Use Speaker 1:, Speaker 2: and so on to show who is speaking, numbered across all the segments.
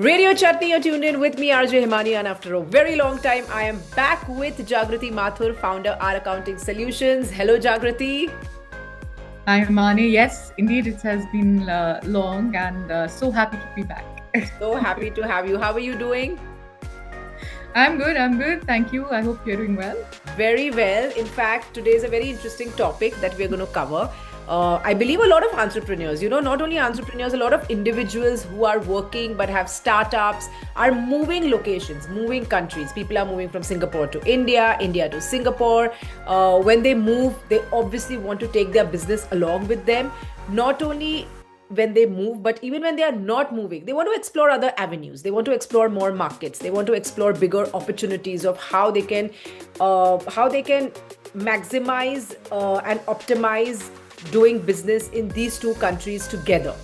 Speaker 1: Radio Chutney, you're tuned in with me, RJ Himani, and after a very long time, I am back with Jagrati Mathur, founder, R Accounting Solutions. Hello, Jagrati.
Speaker 2: Hi, Mani. Yes, indeed, it has been long and so happy to be back.
Speaker 1: So happy to have you. How are you doing?
Speaker 2: I'm good. I'm good. Thank you. I hope you're doing well.
Speaker 1: Very well. In fact, today is a very interesting topic that we're going to cover. I believe a lot of entrepreneurs, not only entrepreneurs, a lot of individuals who are working but have startups are moving locations, moving countries. People are moving from Singapore to India, India to Singapore. When they move, they obviously want to take their business along with them. Not only when they move, but even when they are not moving, they want to explore other avenues. They want to explore more markets. They want to explore bigger opportunities of how they can maximize and optimize doing business in these two countries together.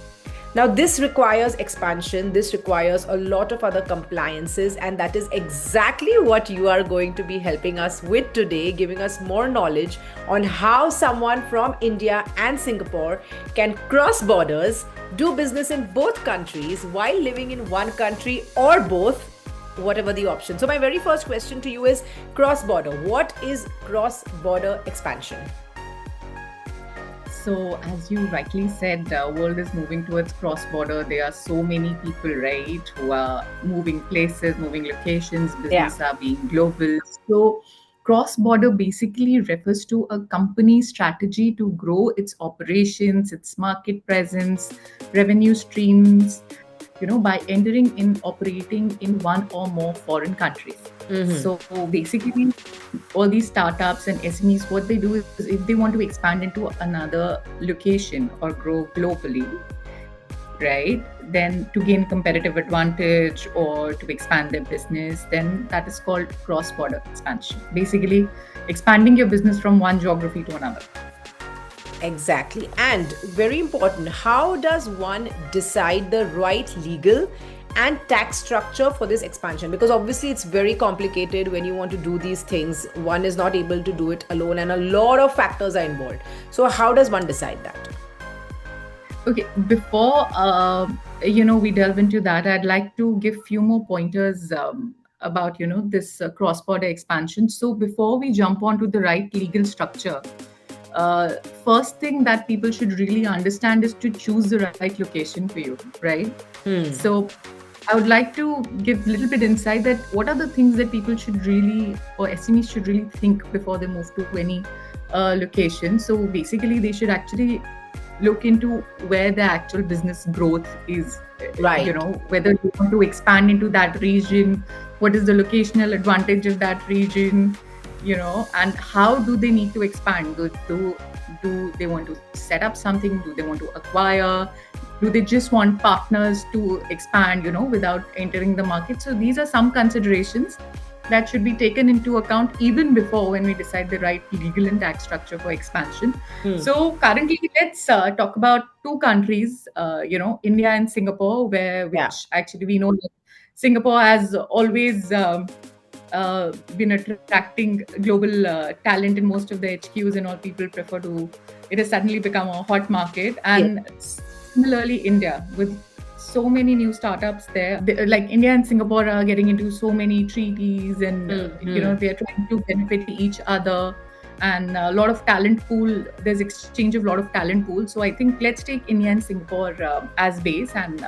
Speaker 1: Now, this requires expansion, this requires a lot of other compliances, and that is exactly what you are going to be helping us with today, giving us more knowledge on how someone from India and Singapore can cross borders, do business in both countries while living in one country or both, whatever the option. So my very first question to you is cross-border. What is cross-border expansion?
Speaker 2: So, as you rightly said, the world is moving towards cross-border. There are so many people, right, who are moving places, moving locations. Business are being global. So, cross-border basically refers to a company's strategy to grow its operations, its market presence, revenue streams, by entering in operating in one or more foreign countries. So basically, all these startups and SMEs, what they do is if they want to expand into another location or grow globally, right, then to gain competitive advantage or to expand their business, then that is called cross-border expansion. Basically, expanding your business from one geography to another.
Speaker 1: Exactly. And very important, how does one decide the right legal and tax structure for this expansion? Because obviously it's very complicated when you want to do these things. One is not able to do it alone and a lot of factors are involved. So how does one decide that?
Speaker 2: Okay, before we delve into that, I'd like to give few more pointers about this cross-border expansion. So before we jump onto the right legal structure, first thing that people should really understand is to choose the right location for you, right? So I would like to give a little bit insight that what are the things that people should really, or SMEs should really think before they move to any location. So basically, they should actually look into where the actual business growth is,
Speaker 1: Right.
Speaker 2: Whether you want to expand into that region, what is the locational advantage of that region, and how do they need to expand? Do they want to set up something? Do they want to acquire? Do they just want partners to expand, without entering the market? So these are some considerations that should be taken into account even before when we decide the right legal and tax structure for expansion. So currently, let's talk about two countries, India and Singapore, which actually we know that Singapore has always been attracting global talent in most of the HQs, and all people prefer to. It has suddenly become a hot market, and similarly, India with so many new startups there. Like India and Singapore are getting into so many treaties, and they are trying to benefit each other. And a lot of talent pool. There's exchange of a lot of talent pool. So I think let's take India and Singapore as base and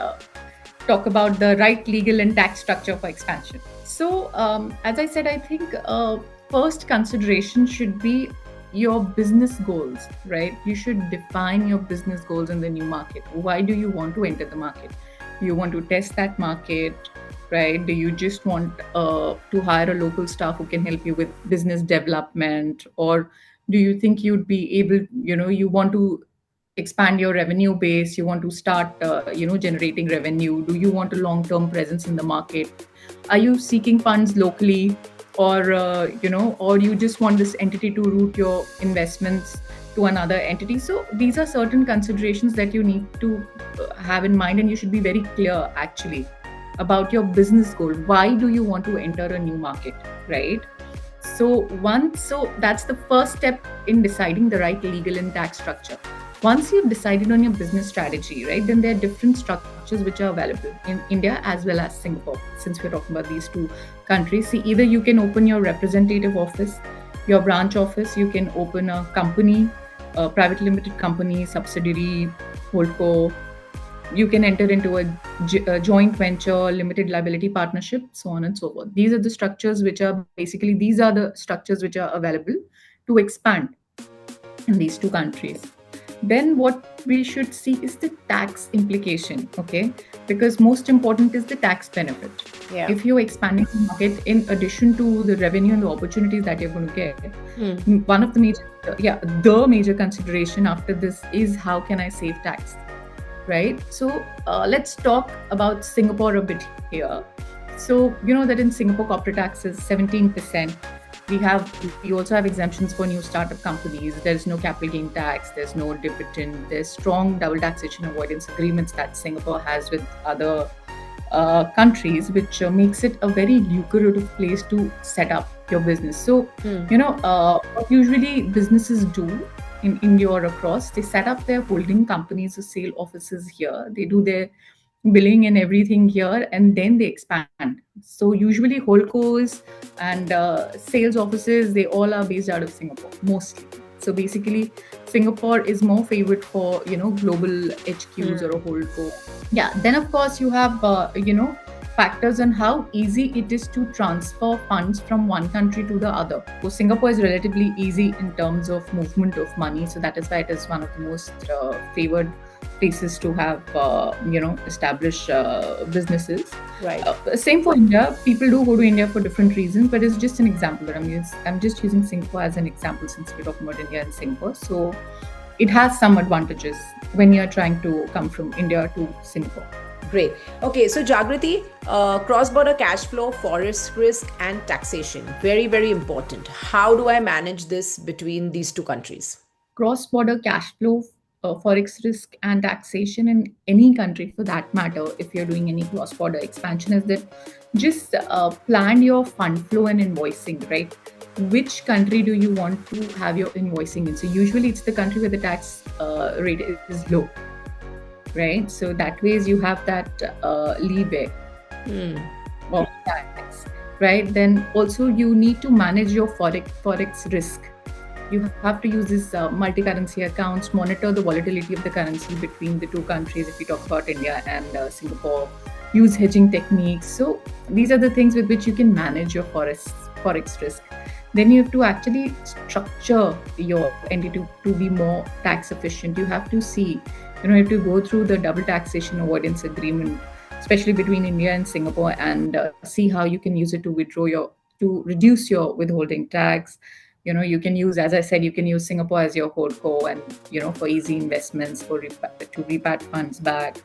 Speaker 2: talk about the right legal and tax structure for expansion. So, as I said, I think first consideration should be your business goals, right? You should define your business goals in the new market. Why do you want to enter the market? You want to test that market, right? Do you just want to hire a local staff who can help you with business development? Or do you think you'd be able, you want to expand your revenue base, you want to start generating revenue? Do you want a long-term presence in the market? Are you seeking funds locally, or or you just want this entity to route your investments to another entity? So these are certain considerations that you need to have in mind, and you should be very clear actually about your business goal. Why do you want to enter a new market, right? So that's the first step in deciding the right legal and tax structure. Once you've decided on your business strategy, right, then there are different structures which are available in India as well as Singapore. Since we're talking about these two countries, see, either you can open your representative office, your branch office, you can open a company, a private limited company, subsidiary, holdco. You can enter into a joint venture, limited liability partnership, so on and so forth. These are the structures which are basically, these are the structures which are available to expand in these two countries. Then what we should see is the tax implication, okay? Because most important is the tax benefit.
Speaker 1: Yeah.
Speaker 2: If you're expanding the market, in addition to the revenue and the opportunities that you're going to get, one of the the major consideration after this is how can I save tax, right? So let's talk about Singapore a bit here. So you know that in Singapore, corporate tax is 17%. We also have exemptions for new startup companies. There's no capital gain tax, there's no dividend, there's strong double taxation avoidance agreements that Singapore has with other countries, which makes it a very lucrative place to set up your business. So what usually businesses do in India or across, they set up their holding companies or sale offices here. They do their billing and everything here, and then they expand. So usually holdcos and sales offices, they all are based out of Singapore mostly. So basically Singapore is more favored for global HQs or a holdco. Yeah, then of course you have factors on how easy it is to transfer funds from one country to the other. So Singapore is relatively easy in terms of movement of money, so that is why it is one of the most favored places to have establish businesses.
Speaker 1: Right.
Speaker 2: Same for India. People do go to India for different reasons, but it's just an example. I'm just using Singapore as an example since we're talking about India and Singapore. So it has some advantages when you're trying to come from India to Singapore.
Speaker 1: Great. Okay, so Jagriti, cross-border cash flow, forex risk, and taxation. Very, very important. How do I manage this between these two countries?
Speaker 2: Cross-border cash flow, forex risk, and taxation in any country for that matter, if you're doing any cross-border expansion, is that just plan your fund flow and invoicing, right? Which country do you want to have your invoicing in? So usually it's the country where the tax rate is low, right? So that ways you have that leeway of tax, right? Then also you need to manage your forex risk. You have to use these multi-currency accounts, monitor the volatility of the currency between the two countries. If we talk about India and Singapore, use hedging techniques. So these are the things with which you can manage your forex risk. Then you have to actually structure your entity to be more tax efficient. You have to see, you have to go through the double taxation avoidance agreement, especially between India and Singapore, and see how you can use it to reduce your withholding tax. You can use, as I said, you can use Singapore as your holdco, and for easy investments, to repat funds back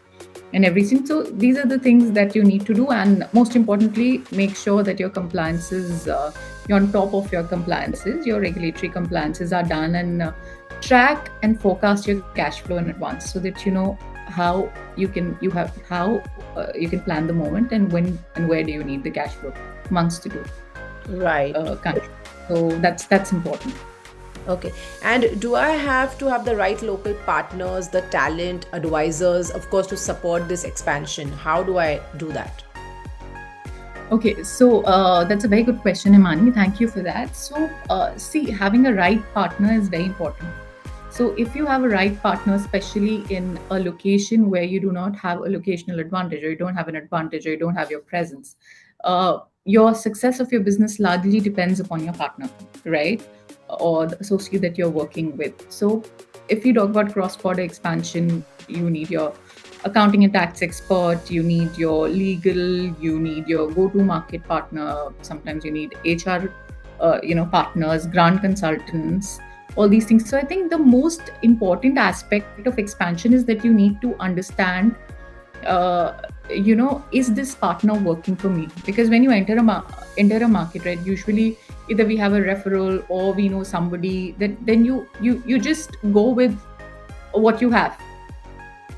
Speaker 2: and everything. So these are the things that you need to do, and most importantly, make sure that your compliances, you're on top of your compliances, your regulatory compliances are done, and track and forecast your cash flow in advance, so that you know how you can plan the moment and when and where do you need the cash flow months to do.
Speaker 1: Right.
Speaker 2: Country. So that's important.
Speaker 1: Okay. And do I have to have the right local partners, the talent, advisors, of course, to support this expansion? How do I do that?
Speaker 2: Okay, so that's a very good question, Imani. Thank you for that. So, see, having a right partner is very important. So, if you have a right partner, especially in a location where you do not have a locational advantage, or you don't have an advantage, or you don't have your presence, your success of your business largely depends upon your partner, right? Or the associate that you're working with. So, if you talk about cross-border expansion, you need your accounting and tax expert, you need your legal, you need your go-to-market partner. Sometimes you need HR, partners, grant consultants, all these things. So I think the most important aspect of expansion is that you need to understand, is this partner working for me? Because when you enter a market, right, usually either we have a referral or we know somebody, then you just go with what you have.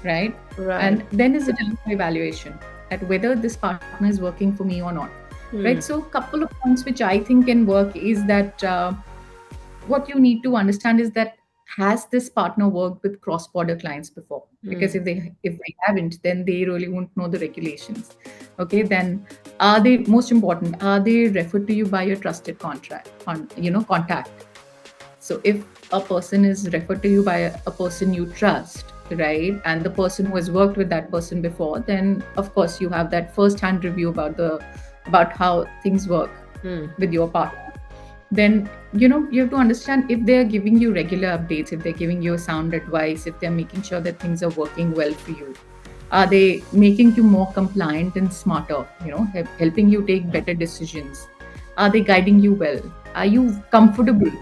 Speaker 2: Right. And then is the time for evaluation at whether this partner is working for me or not. Right. So a couple of points which I think can work is that what you need to understand is that has this partner worked with cross-border clients before? Because if they haven't, then they really won't know the regulations. Okay, then are they, most important, are they referred to you by your trusted contact? So if a person is referred to you by a person you trust, right, and the person who has worked with that person before, then of course you have that first-hand review about how things work with your partner. Then you have to understand if they're giving you regular updates, if they're giving you sound advice, if they're making sure that things are working well for you. Are they making you more compliant and smarter, helping you take better decisions? Are they guiding you well? Are you comfortable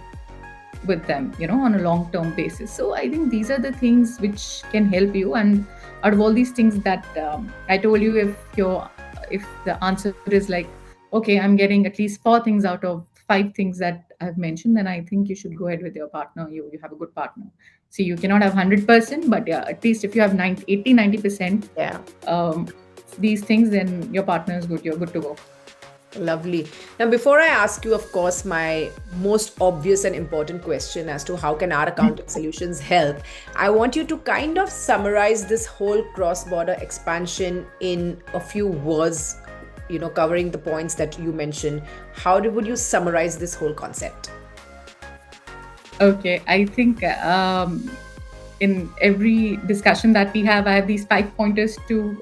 Speaker 2: with them, on a long term basis? So I think these are the things which can help you. And out of all these things that I told you, if the answer is like, okay, I'm getting at least 4 things out of 5 things that I've mentioned, then I think you should go ahead with your partner. You have a good partner. See, you cannot have 100%, but yeah, at least if you have 90
Speaker 1: Yeah.
Speaker 2: these things, then your partner is good. You're good to go.
Speaker 1: Lovely. Now, before I ask you, of course, my most obvious and important question as to how can our accounting solutions help, I want you to kind of summarize this whole cross-border expansion in a few words, covering the points that you mentioned. Would you summarize this whole concept?
Speaker 2: Okay, I think in every discussion that we have, I have these 5 pointers to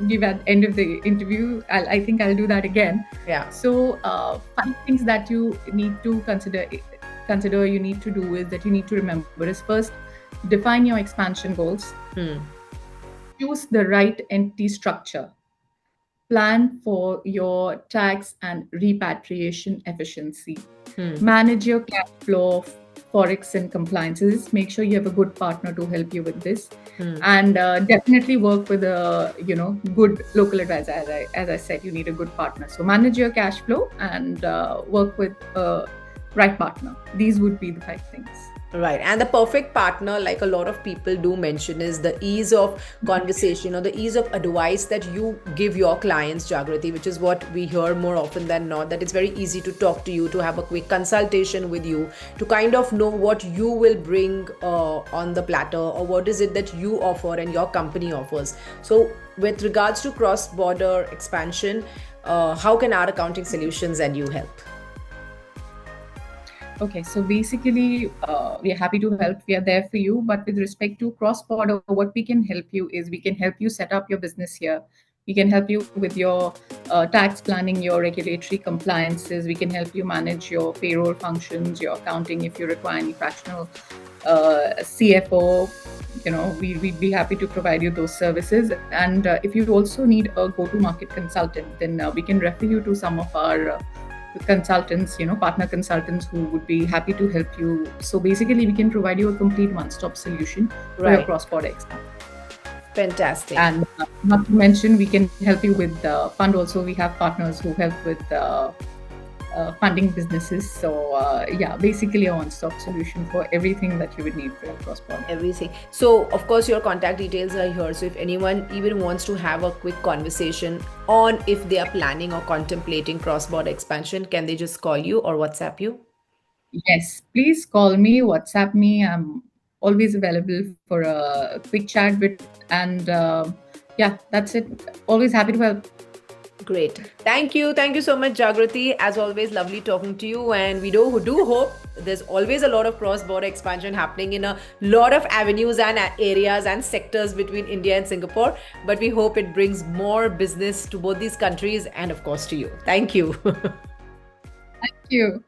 Speaker 2: give at the end of the interview. I think I'll do that again.
Speaker 1: Yeah.
Speaker 2: So 5 things that you need to consider you need to do is that you need to remember is, first, define your expansion goals. Choose the right entity structure. Plan for your tax and repatriation efficiency. Manage your cash flow, forex and compliances. Make sure you have a good partner to help you with this. And definitely work with a good local advisor. As I said, you need a good partner. So manage your cash flow and work with a right partner. These would be the 5 things.
Speaker 1: Right. And the perfect partner, like a lot of people do mention, is the ease of conversation or the ease of advice that you give your clients, Jagrati, which is what we hear more often than not, that it's very easy to talk to you, to have a quick consultation with you, to kind of know what you will bring on the platter, or what is it that you offer and your company offers. So with regards to cross-border expansion, how can our accounting solutions and you help?
Speaker 2: Okay, so basically, we are happy to help. We are there for you. But with respect to cross-border, what we can help you is we can help you set up your business here. We can help you with your tax planning, your regulatory compliances. We can help you manage your payroll functions, your accounting, if you require any fractional CFO. We'd be happy to provide you those services. And if you also need a go-to-market consultant, then we can refer you to some of our consultants, partner consultants who would be happy to help you. So basically, we can provide you a complete one-stop solution for your cross-border expansion.
Speaker 1: Fantastic.
Speaker 2: And not to mention, we can help you with fund also. We have partners who help with funding businesses. So yeah, basically a one-stop solution for everything that you would need for your cross-border.
Speaker 1: Everything. So of course your contact details are here. So if anyone even wants to have a quick conversation on if they are planning or contemplating cross-border expansion, can they just call you or WhatsApp you?
Speaker 2: Yes, please call me, WhatsApp me. I'm always available for a quick chat and yeah, that's it. Always happy to help.
Speaker 1: Great. Thank you. Thank you so much, Jagrati. As always, lovely talking to you. And we do hope there's always a lot of cross-border expansion happening in a lot of avenues and areas and sectors between India and Singapore. But we hope it brings more business to both these countries and, of course, to you. Thank you.
Speaker 2: Thank you.